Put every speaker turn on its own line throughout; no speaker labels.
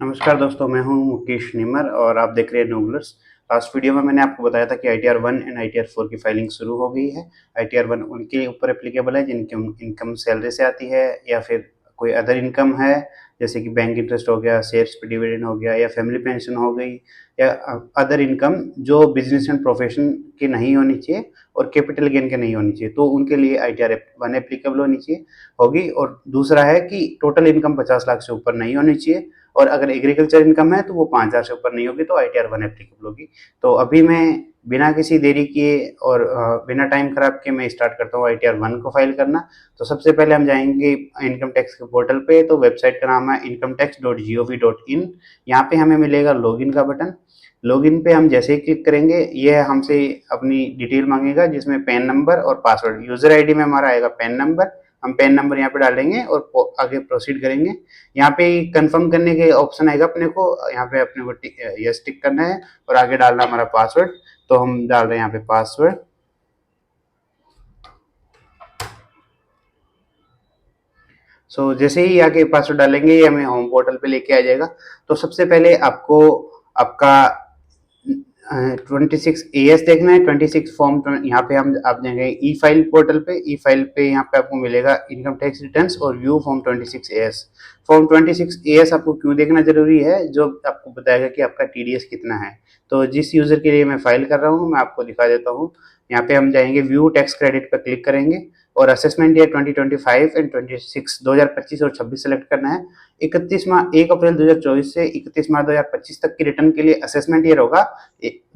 नमस्कार दोस्तों, मैं हूं मुकेश निमर और आप देख रहे हैं नोबलर्स। लास्ट वीडियो में मैंने आपको बताया था कि ITR 1 एंड ITR 4 की फाइलिंग शुरू हो गई है। ITR 1 उनके ऊपर एप्लीकेबल है जिनकी इनकम सैलरी से आती है या फिर कोई अदर इनकम है, जैसे कि बैंक इंटरेस्ट हो गया, शेयर्स पे डिविडेंड हो गया या फैमिली पेंशन हो गई या अदर इनकम जो बिजनेस एंड प्रोफेशन की नहीं होनी चाहिए और कैपिटल गेन के नहीं होनी चाहिए, तो उनके लिए ITR 1 एप्लीकेबल होनी चाहिए होगी। और दूसरा है कि टोटल इनकम 50 लाख से ऊपर नहीं होनी चाहिए और अगर एग्रीकल्चर इनकम है तो वो 5,000 से ऊपर नहीं होगी, तो ITR 1 एप्लीकेबल होगी। तो अभी मैं बिना किसी देरी किए और बिना टाइम खराब किए मैं स्टार्ट करता हूँ ITR 1 को फाइल करना। तो सबसे पहले हम जाएंगे इनकम टैक्स के पोर्टल पे। तो वेबसाइट का नाम है incometax.gov.in। यहाँ पे हमें मिलेगा लॉगिन का बटन। लॉगिन पे हम जैसे ही क्लिक करेंगे ये हमसे अपनी डिटेल मांगेगा, जिसमें पैन नंबर और पासवर्ड। यूजर आईडी में हमारा आएगा पैन नंबर, हम पैन नंबर यहाँ पे डालेंगे और आगे प्रोसीड करेंगे। यहाँ पे कंफर्म करने के ऑप्शन आएगा अपने को, यहाँ पे अपने को यस टिक करना है और आगे डालना हमारा पासवर्ड। तो हम डाल रहे हैं यहाँ पे पासवर्ड। जैसे ही आगे पासवर्ड डालेंगे ये हमें होम पोर्टल पे लेके आ जाएगा। तो सबसे पहले आपको आपका 26 AS देखना है। 26 फॉर्म यहाँ पे हम आप देंगे ई फाइल पोर्टल पे। ई फाइल पे यहाँ पे आपको मिलेगा इनकम टैक्स रिटर्न्स और view form 26 AS। Form 26 AS आपको क्यों देखना जरूरी है? जो आपको बताएगा कि आपका TDS कितना है। तो जिस यूजर के लिए मैं फाइल कर रहा हूँ मैं आपको दिखा देता हूँ। यहाँ पे हम जाएंगे व्यू टैक्स क्रेडिट पर क्लिक करेंगे और असेसमेंट ईयर 2025 एंड 26 2025 और 26 सेलेक्ट करना है। 1 अप्रैल 2024 से 31 मार्च 2025 तक की रिटर्न के लिए असेसमेंट ईयर होगा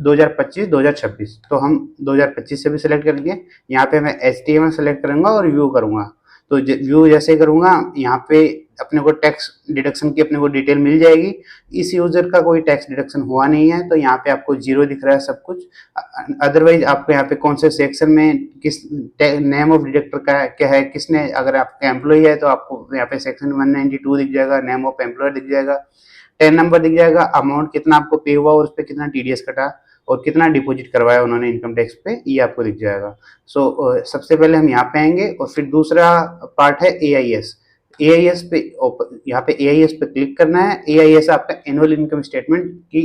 2025-2026। तो हम 2025 से भी सिलेक्ट करेंगे। यहाँ पे मैं HTML सेलेक्ट करूंगा और व्यू करूंगा। तो व्यू जैसे करूंगा यहाँ पे अपने को टैक्स डिडक्शन की अपने को डिटेल मिल जाएगी। इस यूजर का कोई टैक्स डिडक्शन हुआ नहीं है तो यहाँ पे आपको जीरो दिख रहा है सब कुछ। अदरवाइज आपको यहाँ पे कौन से सेक्शन में किस नेम ऑफ डिडक्टर का क्या है, किसने, अगर आपका एम्प्लॉय है तो आपको यहाँ पे सेक्शन 192 दिख जाएगा, नेम ऑफ एम्प्लॉयर दिख जाएगा, टेन नंबर दिख जाएगा, अमाउंट कितना आपको पे हुआ और उस पर कितना TDS कटा और कितना डिपॉजिट करवाया उन्होंने इनकम टैक्स पे, ये आपको दिख जाएगा। सबसे पहले हम यहाँ पे आएंगे और फिर दूसरा पार्ट है AIS। AIS पे यहाँ पे AIS पे क्लिक करना है। AIS आपका एनुअल इनकम स्टेटमेंट की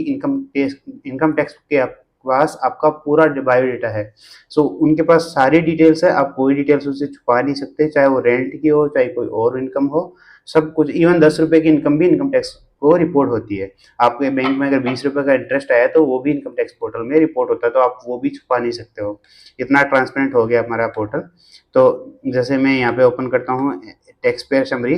इनकम टैक्स के पास आपका पूरा बायोडेटा है। उनके पास सारी डिटेल्स है, आप कोई डिटेल्स उससे छुपा नहीं सकते, चाहे वो रेंट की हो चाहे कोई और इनकम हो, सब कुछ। इवन 10 रुपए की इनकम भी इनकम टैक्स को रिपोर्ट होती है। आपके बैंक में अगर 20 रुपए का इंटरेस्ट आया तो वो भी इनकम टैक्स पोर्टल में रिपोर्ट होता है, तो आप वो भी छुपा नहीं सकते हो। इतना ट्रांसपेरेंट हो गया हमारा पोर्टल। तो जैसे मैं यहाँ पे ओपन करता हूँ tax payer summary.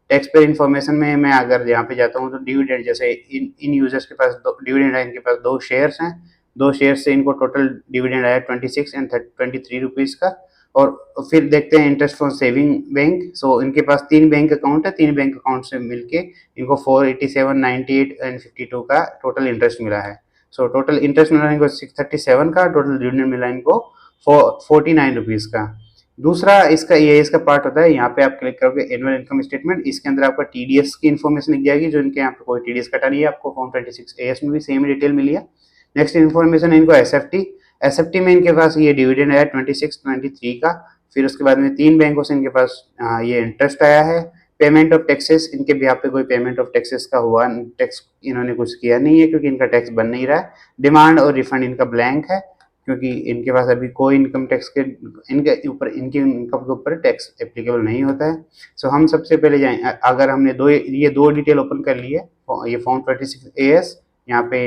Tax payer information में मैं अगर यहाँ पे जाता हूँ तो डिविडेंड, जैसे इन यूजर्स के पास डिविडेंड है, इनके पास 2 शेयर्स हैं। 2 शेयर्स से इनको टोटल डिविडेंड आया 26 एंड 23 रुपीज का। और फिर देखते हैं इंटरेस्ट फॉर सेविंग बैंक। इनके पास 3 बैंक अकाउंट है, 3 बैंक अकाउंट से मिलके इनको 487, 98 एंड 52 का टोटल इंटरेस्ट मिला है। टोटल इंटरेस्ट मिला इनको 637 का, टोटल डिविडेंड मिला इनको 49 रुपीज का। दूसरा इसका AIS का पार्ट होता है, यहाँ पे आप क्लिक करोगे एनुअल इनकम स्टेटमेंट। इसके अंदर आपका TDS की इन्फॉर्मेशन लिख जाएगी, जो इनके यहाँ पे कोई TDS कटा नहीं है। आपको फॉर्म 26 AS में भी सेम डिटेल मिली है। नेक्स्ट इन्फॉर्मेशन है इनको SFT में इनके पास ये डिविडेंड आया 26-23 का। फिर उसके बाद में 3 बैंकों से इनके पास ये इंटरेस्ट आया है। पेमेंट ऑफ टैक्सेस, इनके भी यहाँ पे कोई पेमेंट ऑफ टैक्सेस का हुआ, टैक्स इन्होंने कुछ किया नहीं है क्योंकि इनका टैक्स बन नहीं रहा है। डिमांड और रिफंड इनका ब्लैंक है क्योंकि इनके पास अभी कोई इनकम टैक्स के इनकी इनकम के ऊपर टैक्स एप्लीकेबल नहीं होता है। हम सबसे पहले जाए, अगर हमने ये दो डिटेल ओपन कर ली है, ये फॉर्म 26 AS, यहाँ पे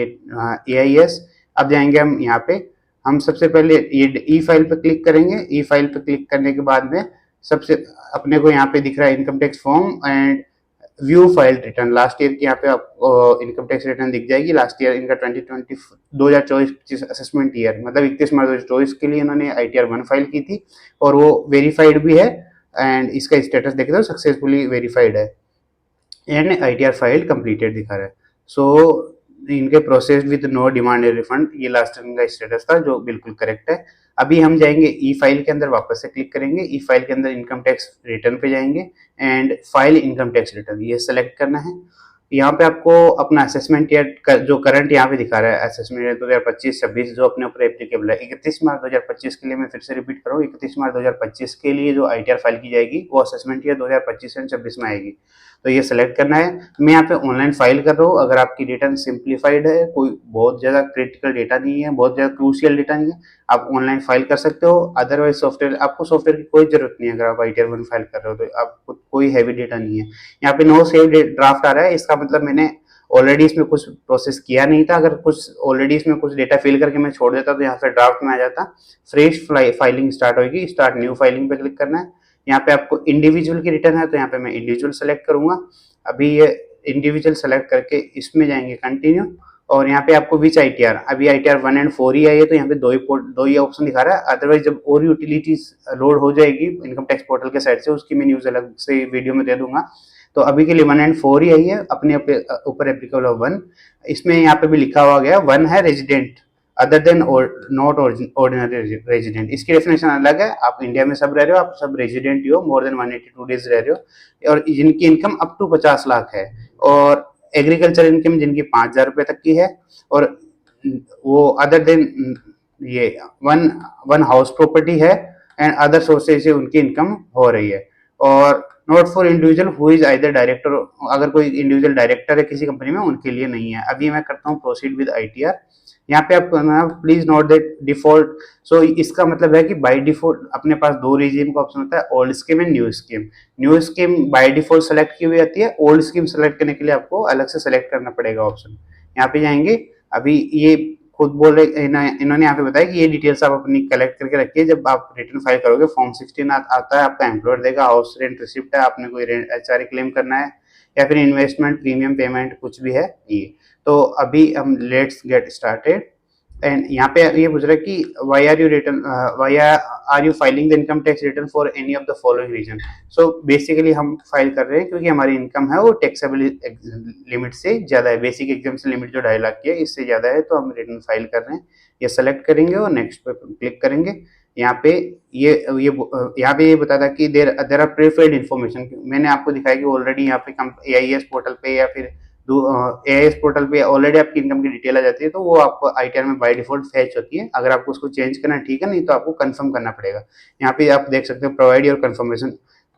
AIS। अब जाएंगे हम यहाँ पे, हम सबसे पहले ये ई फाइल पे क्लिक करेंगे। ई फाइल पे क्लिक करने के बाद में सबसे अपने को यहाँ पे दिख रहा है income tax form and view file return. Last year की यहाँ पे आपको इनकम टैक्स रिटर्न दिख जाएगी। लास्ट ईयर इनका 2024-25 असेसमेंट ईयर, मतलब 31 मार्च 2024 के लिए इन्होंने ITR 1 फाइल की थी और वो वेरीफाइड भी है। एंड इसका स्टेटस देखे तो सक्सेसफुली वेरीफाइड है एंड ITR फाइल कंप्लीटेड दिखा रहा है। इनके process with no demand refund, ये लास्ट इनका स्टेटस था जो बिल्कुल करेक्ट है। अभी हम जाएंगे ई फाइल के अंदर, वापस से क्लिक करेंगे। ई फाइल के अंदर इनकम टैक्स रिटर्न पे जाएंगे and file income tax return ये सेलेक्ट करना है। यहाँ पे आपको अपना असेसमेंट ईयर जो करंट यहाँ पे दिखा रहा है, असेसमेंट ईयर 2025-26 जो अपने ऊपर एप्लीकेबल है। 31 मार्च 2025 के लिए मैं फिर से रिपीट करूँ, 31 मार्च 2025 के लिए जो ITR फाइल की जाएगी वो असेसमेंट ईयर 2025 एंड 26 में आएगी। तो ये सेलेक्ट करना है। मैं यहाँ पे ऑनलाइन फाइल कर रहा हूँ। अगर आपकी रिटर्न सिंप्लीफाइड है, कोई बहुत ज़्यादा क्रिटिकल डेटा नहीं है, बहुत ज़्यादा क्रूशियल डेटा नहीं है, आप ऑनलाइन फाइल कर सकते हो। अदरवाइज सॉफ्टवेयर, आपको सॉफ्टवेयर की कोई जरूरत नहीं है। अगर आप ITR 1 फाइल कर रहे हो तो आपको कोई हैवी डेटा नहीं है। यहाँ पे नो सेव ड्राफ्ट आ रहा है, इसका मतलब मैंने ऑलरेडी इसमें कुछ प्रोसेस किया नहीं था। अगर कुछ ऑलरेडी इसमें कुछ डेटा फिल करके मैं छोड़ देता तो यहाँ से ड्राफ्ट में आ जाता। फ्रेश फाइलिंग स्टार्ट होगी, स्टार्ट न्यू फाइलिंग पे क्लिक करना है। यहाँ पे आपको इंडिविजुअल की रिटर्न है तो यहाँ पे मैं इंडिविजुअल सेलेक्ट करूंगा। अभी ये इंडिविजुअल सेलेक्ट करके इसमें जाएंगे कंटिन्यू, और यहाँ पे आपको विच ITR, अभी ITR 1 and 4 ही आई है तो यहाँ पे दो ही ऑप्शन दिखा रहा है। अदरवाइज जब और यूटिलिटीज लोड हो जाएगी इनकम टैक्स पोर्टल के साइड से, उसकी मैं न्यूज अलग से वीडियो में दे दूंगा। तो अभी के लिए 1 and 4 ही आई है, अपने ऊपर एप्लीकेबल है 1। इसमें यहाँ पे भी लिखा हुआ गया 1 है resident other than not ordinary resident. इसकी डेफिनेशन अलग है। आप इंडिया में सब रह रहे हो, आप सब रेजिडेंट हो, मोर देन 182 डेज रह रहे हो, और जिनकी इनकम अप टू 50 लाख है, और एग्रीकल्चर इनकम जिनकी 5,000 रुपए तक की है, और वो अदर देन ये वन हाउस प्रॉपर्टी है एंड अदर सोर्सेज से उनकी इनकम हो रही है। और not for individual who is either director, अगर कोई इंडिविजुअल डायरेक्टर है किसी कंपनी में उनके लिए नहीं है। अभी मैं करता हूँ प्रोसीड विद ITR। यहाँ पे आप प्लीज नोट दैट डिफॉल्ट, सो इसका मतलब है कि बाय डिफॉल्ट अपने पास दो रिजीम का ऑप्शन होता है, old scheme and new scheme. New scheme by default select की हुई आती है, ओल्ड स्कीम सेलेक्ट करने के लिए आपको अलग से सेलेक्ट करना पड़ेगा ऑप्शन। यहाँ पे जाएंगे, अभी ये खुद बोल रहे इन्होंने यहाँ पे बताया कि ये डिटेल्स आप अपनी कलेक्ट करके रखिए। जब आप रिटर्न फाइल करोगे फॉर्म 16 आता है, आपका एम्प्लॉयर देगा, हाउस रेंट रिसिप्ट है, आपने कोई HRA क्लेम करना है या फिर इन्वेस्टमेंट प्रीमियम पेमेंट कुछ भी है ये। तो अभी हम लेट्स गेट स्टार्टेड। एंड यहाँ पे ये पूछ रहा है कि why are you filing the income tax return for any of the following reason. So basically हम फाइल कर रहे हैं क्योंकि हमारी इनकम है वो टैक्सेबल लिमिट से ज्यादा है। बेसिक एग्जाम्पल लिमिट जो 2.5 लाख की है इससे ज्यादा है, तो हम रिटर्न फाइल कर रहे हैं। ये सेलेक्ट करेंगे और नेक्स्ट पे क्लिक करेंगे। यहाँ पे यहाँ पे ये बताता कि देर आर प्रीफेड इन्फॉर्मेशन। मैंने आपको दिखाया कि ऑलरेडी यहाँ पे AIS पोर्टल पे या फिर AIS पोर्टल पे ऑलरेडी आपकी इनकम की डिटेल आ जाती है, तो वो आपको ITR में बाय डिफॉल्ट फैच होती है। अगर आपको उसको चेंज करना है ठीक है, नहीं तो आपको कंफर्म करना पड़ेगा। यहाँ पे आप देख सकते हो प्रोवाइड योर कंफर्मेशन,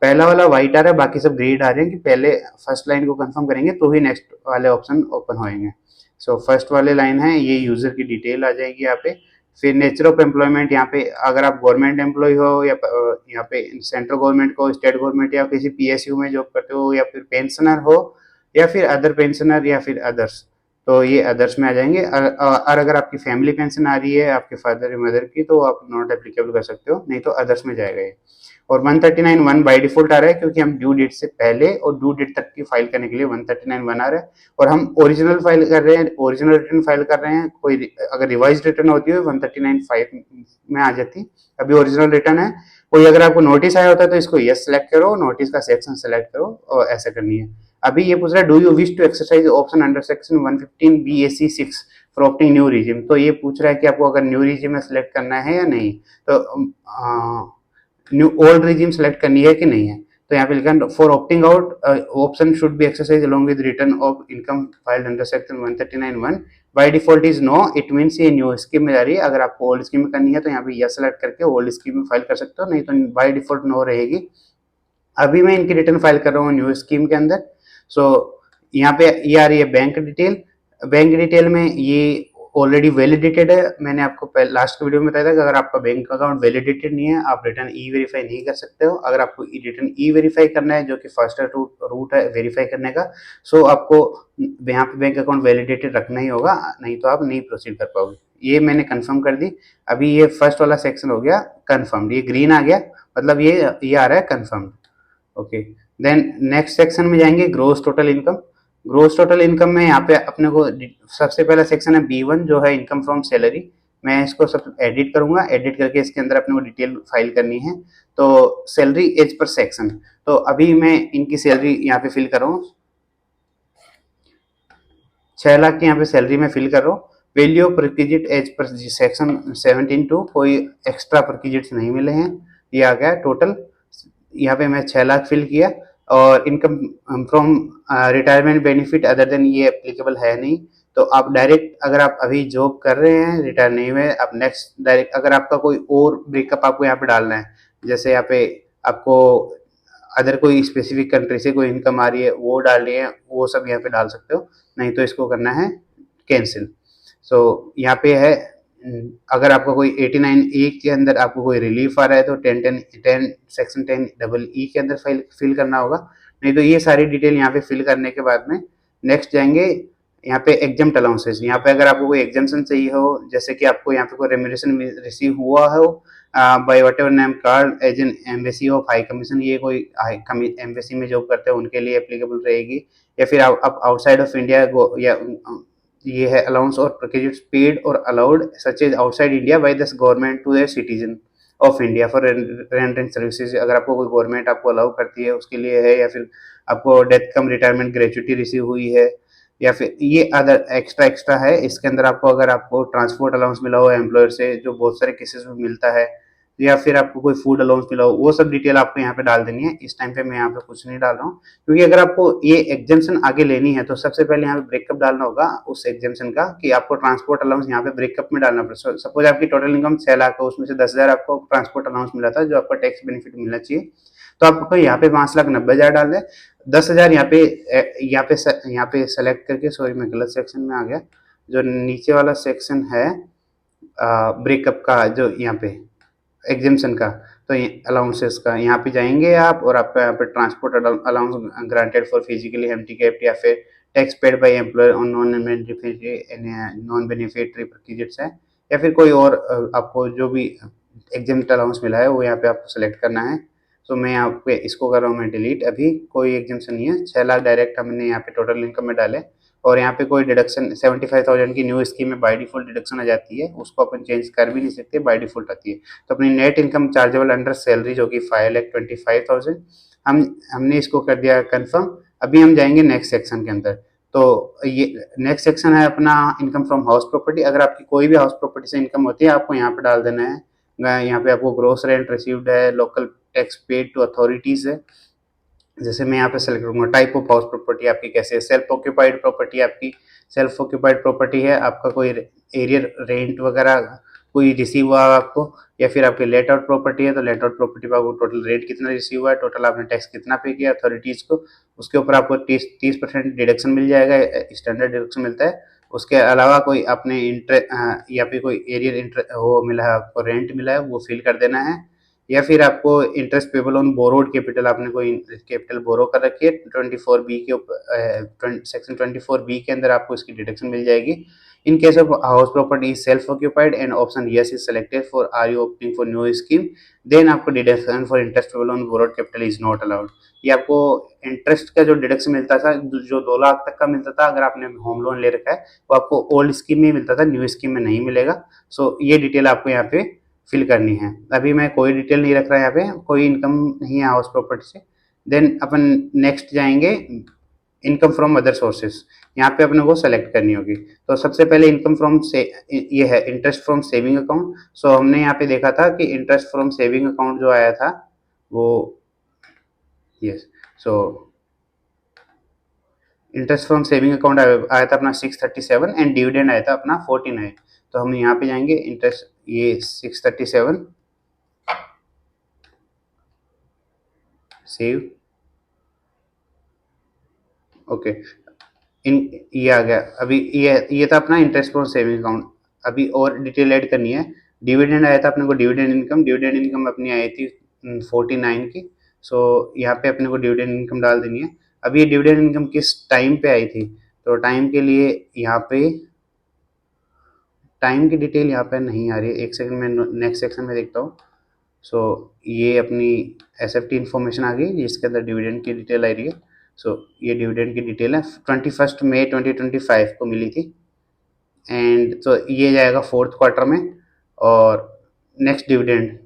पहला वाला व्हाइट आ रहा है, बाकी सब ग्रीन आ रहे हैं कि पहले फर्स्ट लाइन को कंफर्म करेंगे तो ही नेक्स्ट वाले ऑप्शन ओपन होंगे। सो फर्स्ट वाले लाइन है ये यूजर की डिटेल आ जाएगी यहाँ पे। फिर नेचर ऑफ एम्प्लॉयमेंट, यहाँ पे अगर आप गवर्नमेंट एम्प्लॉय हो या यहाँ पे सेंट्रल गवर्नमेंट को, स्टेट गवर्नमेंट या किसी PSU में जॉब करते हो, या फिर पेंशनर हो, या फिर अदर पेंशनर, या फिर अदर्स, तो ये अदर्स में आ जाएंगे। और अगर आपकी फैमिली पेंशन आ रही है आपके फादर या मदर की, तो आप नॉट एप्लीकेबल कर सकते हो, नहीं तो अदर्स में जाएगा ये। और 139(1) बाय डिफॉल्ट आ रहा है क्योंकि हम ड्यू डेट से पहले और ड्यू डेट तक की फाइल करने के लिए 139(1) आ रहा है। और हम ओरिजिनल फाइल कर रहे हैं, ओरिजिनल रिटर्न फाइल कर रहे हैं। कोई अगर रिवाइज रिटर्न होती है 139(5) में आ जाती। अभी ओरिजिनल रिटर्न है। कोई अगर आपको नोटिस आया होता है तो इसको यस सेलेक्ट करो, नोटिस का सेक्शन सेलेक्ट करो, और ऐसा करनी है। अभी ये पूछ रहा है do you wish to exercise option under section 115 BAC 6 for opting new regime. तो ये पूछ रहा है कि आपको अगर न्यू रिजिम में सेलेक्ट करना है या नहीं, तो न्यू ओल्ड रिजिम सेलेक्ट करनी है कि नहीं है। तो यहाँ पे लिखा है for opting out option should be exercise along with return of income filed under section 139(1) by default is no, it means ये न्यू स्कीम में जा रही है। अगर आपको ओल्ड स्कीम में करनी है तो यहाँ पे यस सेलेक्ट करके ओल्ड स्कीम में फाइल कर सकते हो, नहीं तो बाय डिफॉल्ट नो रहेगी। अभी मैं इनकी रिटर्न फाइल कर रहा हूँ न्यू स्कीम के अंदर। सो यहाँ पे ये आ रही है बैंक डिटेल। बैंक डिटेल में ये ऑलरेडी वैलिडेटेड है। मैंने आपको लास्ट वीडियो में बताया था कि अगर आपका बैंक अकाउंट वैलिडेटेड नहीं है आप रिटर्न वेरीफाई नहीं कर सकते हो। अगर आपको रिटर्न वेरीफाई करना है, जो कि फास्टर रूट है वेरीफाई करने का, सो आपको यहाँ पे बैंक अकाउंट वैलिडेटेड रखना ही होगा, नहीं तो आप नहीं प्रोसीड कर पाओगे। ये मैंने कंफर्म कर दी। अभी ये फर्स्ट वाला सेक्शन हो गया कंफर्म्ड, ये ग्रीन आ गया, मतलब ये आ रहा है confirmed. Okay, then next section में जाएंगे gross total income. Gross total income में यहाँ पे अपने को सबसे पहला सेक्शन है B1 जो है इनकम फ्रॉम सैलरी। मैं इसको सब एडिट करूंगा, एडिट करके इसके अंदर अपने को डिटेल फाइल करनी है। तो सैलरी एज पर सेक्शन, तो अभी मैं इनकी सैलरी यहाँ पे फिल कर रहा हूँ। 6 लाख की यहाँ पे सैलरी में फिल कर रहा हूँ। Value of requisite as per section 17(2), कोई एक्स्ट्रा रिक्विजिट्स नहीं मिले हैं, ये आ गया टोटल। यहाँ पे मैं 6 लाख फिल किया। और income from retirement benefit other than ये एप्लीकेबल है नहीं, तो आप डायरेक्ट अगर आप अभी जॉब कर रहे हैं रिटायर नहीं हुए, आप नेक्स्ट डायरेक्ट अगर आपका कोई और ब्रेकअप आपको यहाँ पे डालना है, जैसे यहाँ पे आपको अदर कोई स्पेसिफिक कंट्री से कोई इनकम आ रही है वो डाल रही है, वो सब यहाँ पे डाल सकते हो, नहीं तो इसको करना है कैंसिल। सो यहाँ पे है अगर आपका कोई 89A के अंदर आपको कोई रिलीफ आ रहा है तो 10 सेक्शन 10EE के अंदर फिल करना होगा, नहीं तो ये सारी डिटेल यहाँ पे फिल करने के बाद में नेक्स्ट जाएंगे यहाँ पे एग्जाम अलाउंसेस। यहाँ पे अगर आपको कोई एग्जामेशन चाहिए हो, जैसे कि आपको यहाँ पे कोई रेम्यूनरेशन रिसीव हुआ हो by whatever name called as an embassy of high commission, ये कोई एम्बेसी में जॉब करते हैं उनके लिए एप्लीकेबल रहेगी, या फिर आप आउटसाइड ऑफ इंडिया या ये है अलाउंस और पैकेजेस पेड और allowed such as outside India by the government to the citizen of India for rent and services. अगर आपको कोई गवर्नमेंट आपको अलाउ करती है उसके लिए है, या फिर आपको डेथ कम रिटायरमेंट ग्रेचुटी रिसीव हुई है, या फिर ये अदर एक्स्ट्रा एक्स्ट्रा है। इसके अंदर आपको अगर आपको ट्रांसपोर्ट अलाउंस मिला हो एम्प्लॉयर से, जो बहुत सारे केसेस में मिलता है, या फिर आपको कोई फूड अलाउंस मिला हो, वो सब डिटेल आपको यहाँ पे डाल देनी है। इस टाइम पे मैं यहाँ पे कुछ नहीं डाल रहा हूँ, क्योंकि अगर आपको ये एग्जामेशन आगे लेनी है तो सबसे पहले यहाँ पे ब्रेकअप डालना होगा उस एग्जामेशन का, कि आपको ट्रांसपोर्ट अलाउंस यहाँ पे ब्रेकअप में डालना पड़ेगा। सपोज आपकी टोटल इनकम 6 लाख है, उसमें से 10,000 आपको ट्रांसपोर्ट अलाउंस मिला था जो आपका टैक्स बेनिफिट मिलना चाहिए, तो आपको यहाँ पे 5,90,000 डाल है। 10,000 यहाँ पे सेलेक्ट करके, सॉरी मैं गलत सेक्शन में आ गया, जो नीचे वाला सेक्शन है ब्रेकअप का, जो यहाँ पे एग्जामेशन का, तो अलाउंसेस का यहाँ पे जाएंगे आप, और आपका यहाँ पे transport allowance granted for physically handicapped, या फिर tax paid by employer on non beneficiary packages है, या फिर कोई और आपको जो भी एग्जाम अलाउंस मिला है वो यहाँ पे आपको सेलेक्ट करना है। तो मैं यहाँ पे इसको कर रहा हूँ मैं डिलीट, अभी कोई एग्जामेशन नहीं है। 6 लाख डायरेक्ट हमने यहाँ पे टोटल इनकम में डाले, और यहाँ पे कोई डिडक्शन 75,000 की न्यू स्कीम में बाय डिफॉल्ट डिडक्शन आ जाती है, उसको अपन चेंज कर भी नहीं सकते, बाय डिफॉल्ट आती है। तो अपनी net income chargeable under salary जो कि 5,25,000, हमने इसको कर दिया कंफर्म। अभी हम जाएंगे नेक्स्ट सेक्शन के अंदर। तो ये नेक्स्ट सेक्शन है अपना इनकम फ्रॉम हाउस प्रॉपर्टी। अगर आपकी कोई भी हाउस प्रॉपर्टी से इनकम होती है आपको यहाँ पे डाल देना है। यहाँ पे आपको ग्रोस रेंट रिसीव्ड है, local tax paid to authorities है। जैसे मैं यहाँ पे सेलेक्ट करूंगा टाइप ऑफ हाउस प्रॉपर्टी आपकी कैसे है, सेल्फ ऑक्यूपाइड प्रॉपर्टी आपकी सेल्फ ऑक्यूपाइड प्रॉपर्टी है, आपका कोई एरिया रेंट वगैरह कोई रिसीव हुआ आपको, या फिर आपकी लेट आउट प्रॉपर्टी है तो लेट आउट प्रॉपर्टी पर आपको टोटल रेंट कितना रिसीव हुआ है, टोटल आपने टैक्स कितना पे किया अथॉरिटीज को, उसके ऊपर आपको 30% डिडक्शन मिल जाएगा, स्टैंडर्ड डिडक्शन मिलता है। उसके अलावा कोई अपने या फिर कोई एरिया वो मिला है आपको, रेंट मिला है, वो फिल कर देना है। या फिर आपको interest payable on borrowed capital, आपने कोई कैपिटल बोरो कर रखी है 24B के ऊपर, सेक्शन 24B के अंदर आपको इसकी डिडक्शन मिल जाएगी। In case of house property is self occupied and option yes is selected for are you opting for new scheme, then आपको deduction for interest payable on borrowed capital is not allowed. ये आपको interest का जो deduction मिलता था, जो 2 लाख तक का मिलता था अगर आपने होम लोन ले रखा है, वो आपको ओल्ड स्कीम में मिलता था, न्यू स्कीम में नहीं मिलेगा। सो ये डिटेल आपको यहाँ पे फिल करनी है। अभी मैं कोई डिटेल नहीं रख रहा यहाँ पे, कोई इनकम नहीं है हाउस प्रॉपर्टी से। देन अपन नेक्स्ट जाएंगे इनकम फ्रॉम अदर सोर्सेज, यहाँ पे अपने को सेलेक्ट करनी होगी। तो सबसे पहले इनकम फ्रॉम से ये है इंटरेस्ट फ्रॉम सेविंग अकाउंट। सो हमने यहाँ पे देखा था कि इंटरेस्ट फ्रॉम सेविंग अकाउंट जो आया था वो yes, so interest from saving account आया था अपना 637 एंड डिविडेंड आया था अपना 49। तो हम यहाँ पे जाएंगे इंटरेस्ट ये 637 सेव, ओके इन ये आ गया। अभी ये था अपना इंटरेस्ट फ्रॉम सेविंग अकाउंट। अभी और डिटेल ऐड करनी है। डिविडेंड आया था अपने को, डिविडेंड इनकम अपनी आई थी 49 की। सो यहाँ पे अपने को डिविडेंड इनकम डाल देनी है। अभी ये डिविडेंड इनकम किस टाइम पे आई थी, तो टाइम के लिए यहाँ पे टाइम की डिटेल यहाँ पे नहीं आ रही है, एक सेकंड में नेक्स्ट सेक्शन में देखता हूँ। सो ये अपनी एसएफटी इन्फॉर्मेशन आ गई जिसके अंदर डिविडेंड की डिटेल आ रही है। सो ये डिविडेंड की डिटेल है 21 मई 2025 को मिली थी, एंड तो ये जाएगा 4th क्वार्टर में। और नेक्स्ट डिविडेंड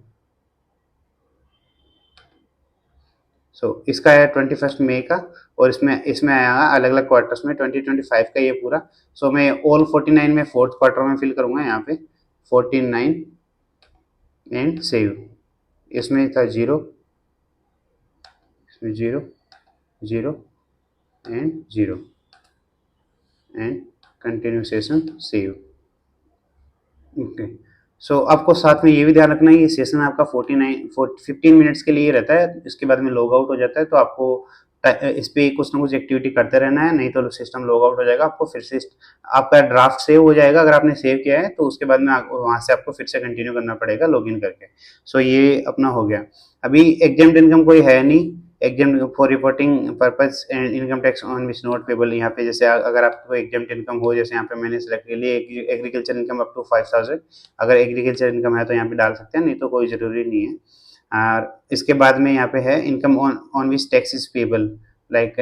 इसका है 21 मई का, और इसमें इसमें आया अलग अलग क्वार्टर्स में 2025 का ये पूरा। मैं ऑल 49 में 4th क्वार्टर में फिल करूंगा यहाँ पे 49 एंड सेव। इसमें था 0, इसमें 0 0 and 0 and continue session save, okay. आपको साथ में ये भी ध्यान रखना है ये सेशन आपका 15 मिनट्स के लिए रहता है, इसके बाद में लॉग आउट हो जाता है। तो आपको इस पे कुछ ना कुछ एक्टिविटी करते रहना है, नहीं तो सिस्टम लॉग आउट हो जाएगा। आपको फिर से आपका ड्राफ्ट सेव हो जाएगा, अगर आपने सेव किया है तो उसके बाद में वहाँ से आपको फिर से कंटिन्यू करना पड़ेगा लॉगिन करके। ये अपना हो गया। अभी एग्जाम इनकम कोई है नहीं, exam for reporting purpose and income tax on which not payable. यहाँ पे जैसे अगर आपको एग्जाम इनकम हो, जैसे यहाँ पे मैंने सेलेक्ट कर लिया एग्रीकल्चर इनकम अप टू 5000, अगर एग्रीकल्चर इनकम है तो यहाँ पे डाल सकते हैं, नहीं तो कोई ज़रूरी नहीं है। और इसके बाद में यहाँ पे है income on on which tax is payable, like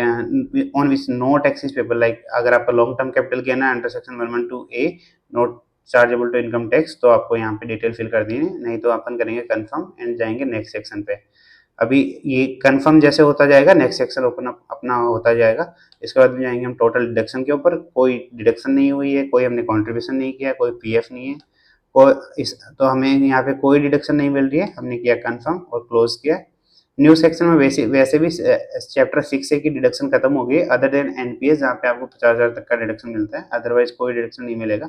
on which no tax is payable. Like अगर आपका लॉन्ग टर्म कैपिटल गेन है under section 112A not chargeable to income tax, तो आपको यहाँ पे डिटेल फिल कर दी है, नहीं तो अपन करेंगे कंफर्म एंड जाएंगे नेक्स्ट सेक्शन पे। अभी ये कंफर्म जैसे होता जाएगा नेक्स्ट सेक्शन ओपन अप अपना होता जाएगा। इसके बाद में जाएंगे हम टोटल डिडक्शन के ऊपर। कोई डिडक्शन नहीं हुई है, कोई हमने कंट्रीब्यूशन नहीं किया, कोई पीएफ नहीं है, और तो हमें यहाँ पे कोई डिडक्शन नहीं मिल रही है। हमने किया कंफर्म और क्लोज किया। न्यू सेक्शन में वैसे भी चैप्टर 6A की डिडक्शन खत्म हो गई, अदर देन एनपीएस जहाँ पे आपको 50,000 तक का डिडक्शन मिलता है, अदरवाइज कोई डिडक्शन नहीं मिलेगा।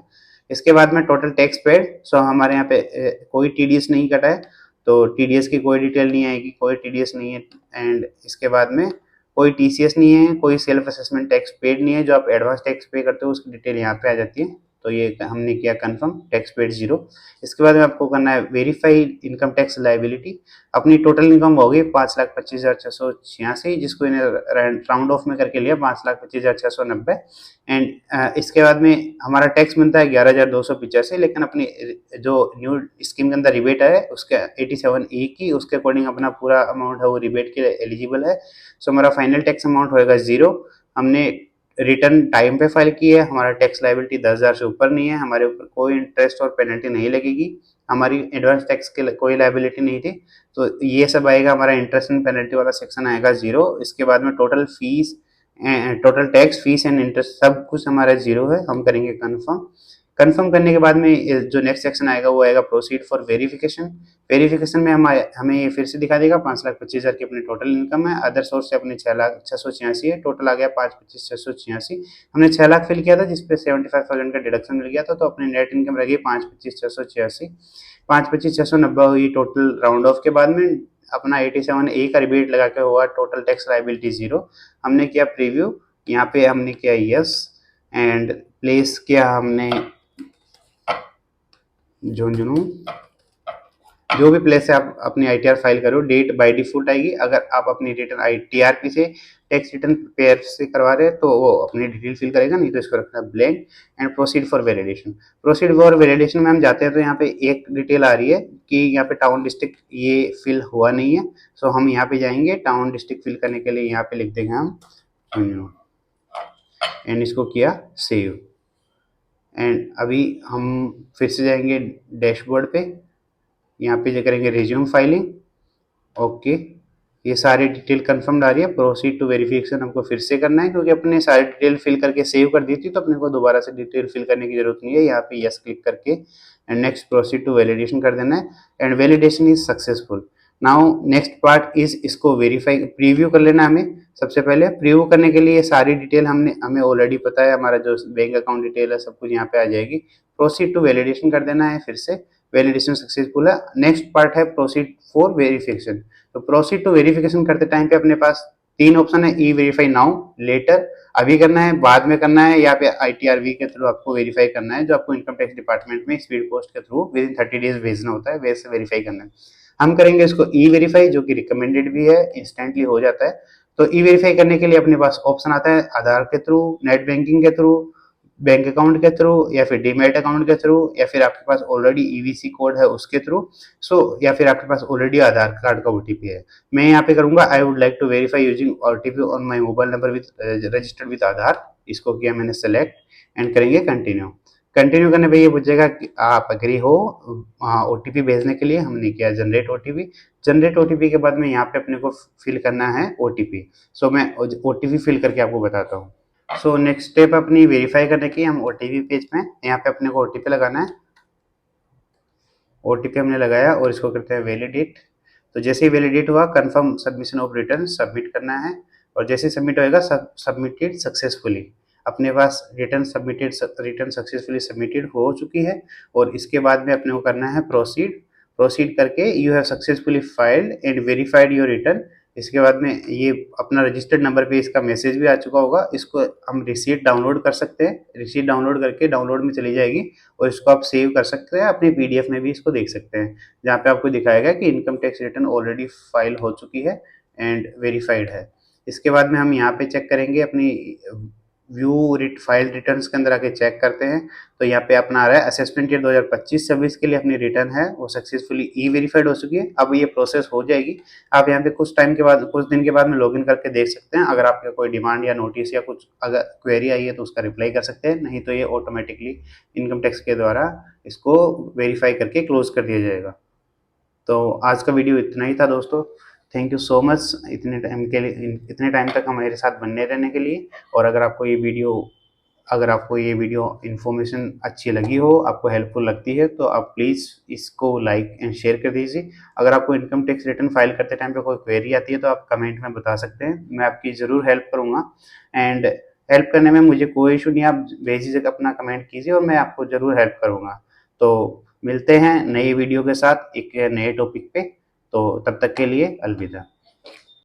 इसके बाद में टोटल टैक्स पेड, हमारे यहाँ पे कोई टीडीएस नहीं कटा है, तो टीडीएस की कोई डिटेल नहीं आएगी, कोई टीडीएस नहीं है। एंड इसके बाद में कोई टीसीएस नहीं है, कोई सेल्फ असेसमेंट टैक्स पेड नहीं है, जो आप एडवांस टैक्स पे करते हो उसकी डिटेल यहाँ पे आ जाती है। तो ये हमने किया कंफर्म, टैक्स पेड 0। इसके बाद में आपको करना है वेरीफाई इनकम टैक्स लायबिलिटी। अपनी टोटल इनकम होगी 5,25,686, जिसको इन्हें राउंड ऑफ में करके लिया 5,25,690। एंड इसके बाद में हमारा टैक्स बनता है 11,285, लेकिन अपनी जो न्यू स्कीम के अंदर रिबेट है उसके 87A की, उसके अकॉर्डिंग अपना पूरा अमाउंट है वो रिबेट के लिए एलिजिबल है। हमारा फाइनल टैक्स अमाउंट होएगा 0। हमने रिटर्न टाइम पे फाइल की है, हमारा टैक्स लायबिलिटी 10,000 से ऊपर नहीं है, हमारे ऊपर कोई इंटरेस्ट और पेनल्टी नहीं लगेगी, हमारी एडवांस टैक्स के कोई लायबिलिटी नहीं थी। तो ये सब आएगा, हमारा इंटरेस्ट एंड पेनल्टी वाला सेक्शन आएगा 0। इसके बाद में total tax fees and interest सब कुछ हमारा 0 है। हम करेंगे कन्फर्म। कन्फर्म करने के बाद में जो नेक्स्ट सेक्शन आएगा वो आएगा प्रोसीड फॉर वेरिफिकेशन। वेरिफिकेशन में हमें ये फिर से दिखा देगा 5,25,000 की अपनी टोटल इनकम है, अदर सोर्स से अपनी 6,06,86 है, टोटल आ गया 5,25,686। हमने 6 लाख फिल किया था जिसपे 75,000 का डिडक्शन मिल गया था, तो अपनी नेट इनकम रह गई 5,25,686। 5,25,690 हुई टोटल राउंड ऑफ के बाद में। अपना 87A का रिबेट लगा के हुआ टोटल टैक्स लायबिलिटी 0। हमने किया प्रीव्यू, यहाँ पे हमने किया यस एंड प्लेस किया हमने झुंझुनू, जो भी प्लेस है आप अपनी आईटीआर फाइल करो, डेट बाय डिफॉल्ट आएगी। अगर आप अपनी रिटर्न टीआरपी से टैक्स रिटर्न प्रिपेयर से करवा रहे हैं तो वो अपनी डिटेल फिल करेगा, नहीं तो इसको रखना blank. And proceed for validation. Proceed for validation में हम जाते हैं तो यहाँ पे एक डिटेल आ रही है कि यहाँ पे टाउन डिस्ट्रिक्ट ये फिल हुआ नहीं है। हम यहाँ पे जाएंगे, टाउन डिस्ट्रिक्ट फिल करने के लिए यहाँ पे लिख देंगे हम एंड इसको किया सेव। एंड अभी हम फिर से जाएंगे डैशबोर्ड पे, यहाँ पे करेंगे रिज्यूम फाइलिंग। ओके, ये सारी डिटेल कंफर्म आ रही है। प्रोसीड टू वेरिफिकेशन हमको फिर से करना है, क्योंकि अपने सारी डिटेल फिल करके सेव कर दी थी, तो अपने को दोबारा से डिटेल फिल करने की जरूरत नहीं है। यहाँ पे यस क्लिक करके and next proceed to validation कर देना है। And validation is successful. Now next part is इसको वेरीफाई प्रीव्यू कर लेना। हमें सबसे पहले प्रीव्यू करने के लिए सारी डिटेल हमें ऑलरेडी पता है, हमारा जो बैंक अकाउंट डिटेल है सब कुछ यहाँ पे आ जाएगी। प्रोसीड टू वैलिडेशन कर देना है, फिर से वैलिडेशन सक्सेसफुल है। नेक्स्ट पार्ट है प्रोसीड फॉर वेरिफिकेशन। तो प्रोसीड टू वेरिफिकेशन करते टाइम पे अपने पास 3 ऑप्शन है, ई वेरीफाई नाउ, लेटर अभी करना है, बाद में करना है, या पे ITRV के थ्रू आपको वेरीफाई करना है, जो आपको इनकम टैक्स डिपार्टमेंट में स्पीड पोस्ट के थ्रू विद इन 30 डेज भेजना होता है, वैसे वेरीफाई करना है। हम करेंगे इसको ई वेरीफाई, जो कि रिकमेंडेड भी है, इंस्टेंटली हो जाता है। तो ई वेरीफाई करने के लिए अपने पास ऑप्शन आता है आधार के थ्रू, नेट बैंकिंग के थ्रू, बैंक अकाउंट के थ्रू, या फिर डीमैट अकाउंट के थ्रू, या फिर आपके पास ऑलरेडी ईवीसी कोड है उसके थ्रू, या फिर आपके पास ऑलरेडी आधार कार्ड का ओटीपी है। मैं यहाँ पे करूंगा I would like to verify using OTP on my mobile number with registered with Aadhaar. इसको किया मैंने सेलेक्ट एंड करेंगे कंटिन्यू। कंटिन्यू करने पे ये पूछेगा कि आप एग्री हो ओटीपी भेजने के लिए। हमने किया जनरेट ओटीपी। जनरेट ओटीपी के बाद में यहाँ पे अपने को फिल करना है ओटीपी। मैं ओटीपी फिल करके आपको बताता हूँ। नेक्स्ट स्टेप अपनी वेरीफाई करने की, हम ओटीपी पेज में यहाँ पे अपने को ओटीपी लगाना है। ओटीपी हमने लगाया और इसको करते हैं वैलिडेट। तो जैसे ही वैलिडेट हुआ confirm submission of return submit करना है, और जैसे सबमिट होएगा सबमिटेड सक्सेसफुली। अपने पास रिटर्न सक्सेसफुली सबमिटेड हो चुकी है। और इसके बाद में अपने को करना है प्रोसीड करके you have successfully filed and verified your return. इसके बाद में ये अपना रजिस्टर्ड नंबर पे इसका मैसेज भी आ चुका होगा। इसको हम रिसीट डाउनलोड कर सकते हैं, रिसीट डाउनलोड करके डाउनलोड में चली जाएगी और इसको आप सेव कर सकते हैं, अपनी पीडीएफ में भी इसको देख सकते हैं, जहाँ पे आपको दिखाएगा कि income tax return already file हो चुकी है एंड वेरीफाइड है। इसके बाद में हम यहाँ पे चेक करेंगे अपनी व्यू फाइल रिटर्न्स के अंदर आके चेक करते हैं, तो यहाँ पे अपना आ रहा है असेसमेंट ईयर 2025-26 के लिए अपनी रिटर्न है वो सक्सेसफुली ई वेरीफाइड हो चुकी है। अब ये प्रोसेस हो जाएगी। आप यहाँ पे कुछ दिन के बाद में लॉगिन करके देख सकते हैं। अगर आपके कोई डिमांड या नोटिस या कुछ अगर क्वेरी आई है तो उसका रिप्लाई कर सकते हैं, नहीं तो ये ऑटोमेटिकली इनकम टैक्स के द्वारा इसको वेरीफाई करके क्लोज कर दिया जाएगा। तो आज का वीडियो इतना ही था दोस्तों। थैंक यू सो मच इतने टाइम तक हमारे साथ बने रहने के लिए। और अगर आपको ये वीडियो इन्फॉर्मेशन अच्छी लगी हो, आपको हेल्पफुल लगती है, तो आप प्लीज़ इसको लाइक एंड शेयर कर दीजिए। अगर आपको इनकम टैक्स रिटर्न फाइल करते टाइम पे कोई क्वेरी आती है तो आप कमेंट में बता सकते हैं, मैं आपकी ज़रूर हेल्प करूँगा। एंड हेल्प करने में मुझे कोई इशू नहीं, आप बेझिझक अपना कमेंट कीजिए और मैं आपको ज़रूर हेल्प करूँगा। तो मिलते हैं नई वीडियो के साथ एक नए टॉपिक पे। तो तब तक के लिए अलविदा।